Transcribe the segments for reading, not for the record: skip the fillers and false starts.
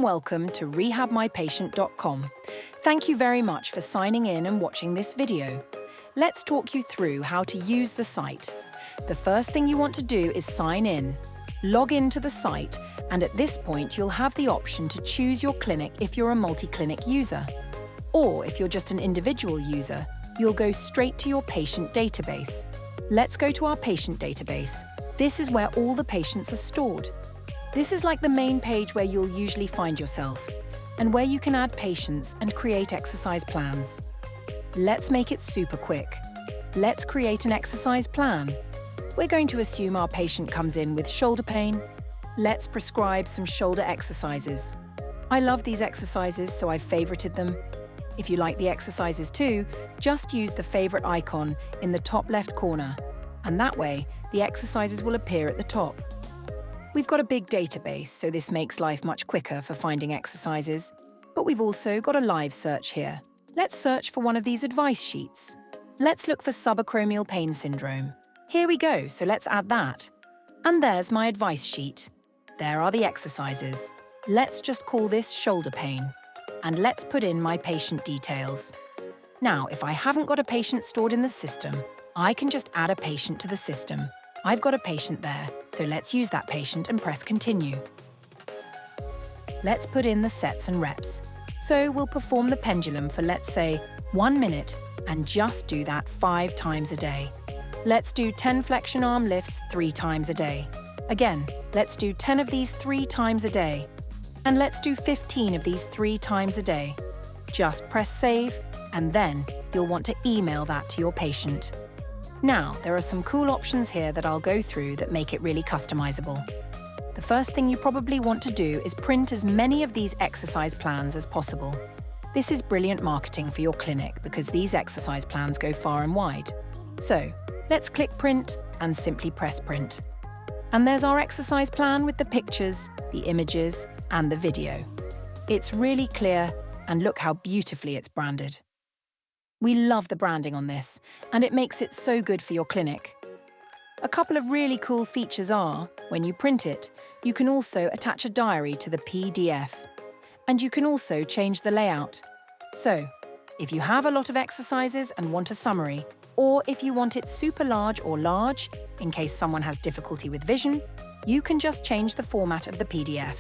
welcome to rehabmypatient.com. Thank you very much for signing in and watching this video. Let's talk you through how to use the site. The first thing you want to do is sign in. Log into the site, and at this point you'll have the option to choose your clinic if you're a multi-clinic user. Or if you're just an individual user, you'll go straight to your patient database. Let's go to our patient database. This is where all the patients are stored. This is like the main page where you'll usually find yourself, and where you can add patients and create exercise plans. Let's make it super quick. Let's create an exercise plan. We're going to assume our patient comes in with shoulder pain. Let's prescribe some shoulder exercises. I love these exercises, so I've favorited them. If you like the exercises too, just use the favorite icon in the top left corner, and that way the exercises will appear at the top. We've got a big database, so this makes life much quicker for finding exercises. But we've also got a live search here. Let's search for one of these advice sheets. Let's look for subacromial pain syndrome. Here we go, so let's add that. And there's my advice sheet. There are the exercises. Let's just call this shoulder pain. And let's put in my patient details. Now, if I haven't got a patient stored in the system, I can just add a patient to the system. I've got a patient there, so let's use that patient and press continue. Let's put in the sets and reps. So we'll perform the pendulum for, let's say, 1 minute and just do that 5 times a day. Let's do 10 flexion arm lifts 3 times a day. Again, let's do 10 of these 3 times a day. And let's do 15 of these 3 times a day. Just press save, and then you'll want to email that to your patient. Now, there are some cool options here that I'll go through that make it really customizable. The first thing you probably want to do is print as many of these exercise plans as possible. This is brilliant marketing for your clinic because these exercise plans go far and wide. So, let's click print and simply press print. And there's our exercise plan with the pictures, the images, and the video. It's really clear, and look how beautifully it's branded. We love the branding on this, and it makes it so good for your clinic. A couple of really cool features are, when you print it, you can also attach a diary to the PDF. And you can also change the layout. So, if you have a lot of exercises and want a summary, or if you want it super large or large, in case someone has difficulty with vision, you can just change the format of the PDF.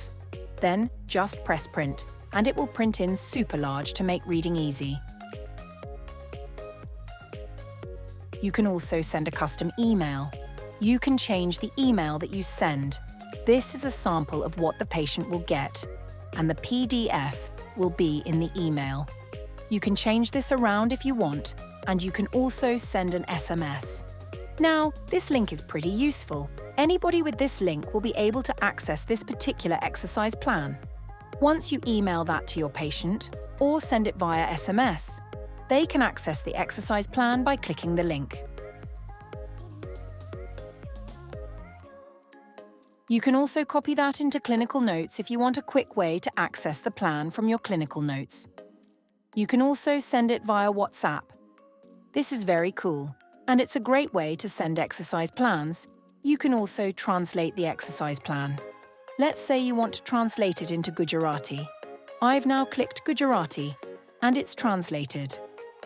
Then, just press print, and it will print in super large to make reading easy. You can also send a custom email. You can change the email that you send. This is a sample of what the patient will get, and the PDF will be in the email. You can change this around if you want, and you can also send an SMS. Now, this link is pretty useful. Anybody with this link will be able to access this particular exercise plan. Once you email that to your patient, or send it via SMS, they can access the exercise plan by clicking the link. You can also copy that into clinical notes if you want a quick way to access the plan from your clinical notes. You can also send it via WhatsApp. This is very cool, and it's a great way to send exercise plans. You can also translate the exercise plan. Let's say you want to translate it into Gujarati. I've now clicked Gujarati, and it's translated.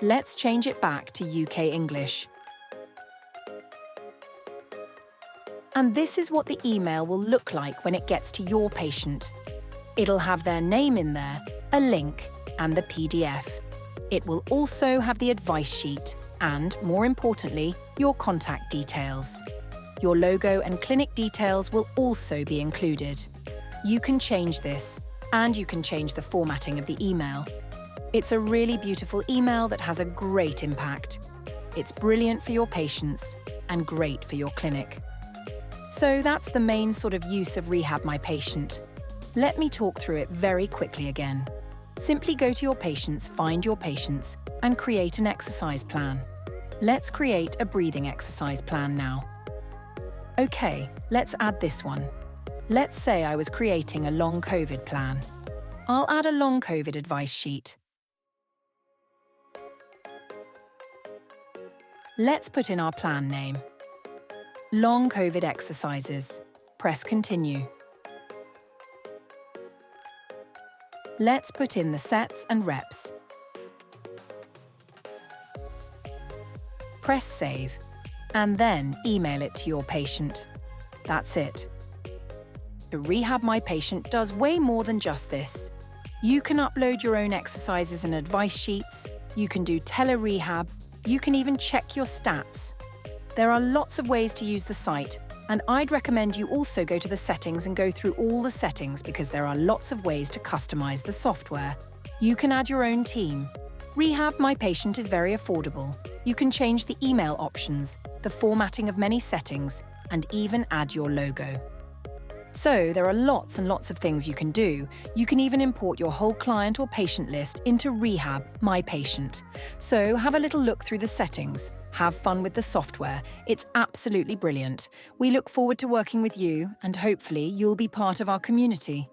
Let's change it back to UK English. And this is what the email will look like when it gets to your patient. It'll have their name in there, a link, and the PDF. It will also have the advice sheet and, more importantly, your contact details. Your logo and clinic details will also be included. You can change this, and you can change the formatting of the email. It's a really beautiful email that has a great impact. It's brilliant for your patients and great for your clinic. So that's the main sort of use of Rehab My Patient. Let me talk through it very quickly again. Simply go to your patients, find your patients, and create an exercise plan. Let's create a breathing exercise plan now. Okay, let's add this one. Let's say I was creating a long COVID plan. I'll add a long COVID advice sheet. Let's put in our plan name. Long COVID exercises. Press continue. Let's put in the sets and reps. Press Save, and then email it to your patient. That's it. The Rehab My Patient does way more than just this. You can upload your own exercises and advice sheets, you can do tele-rehab, you can even check your stats. There are lots of ways to use the site, and I'd recommend you also go to the settings and go through all the settings because there are lots of ways to customize the software. You can add your own team. Rehab My Patient is very affordable. You can change the email options, the formatting of many settings, and even add your logo. So there are lots and lots of things you can do. You can even import your whole client or patient list into Rehab My Patient. So have a little look through the settings. Have fun with the software. It's absolutely brilliant. We look forward to working with you, and hopefully you'll be part of our community.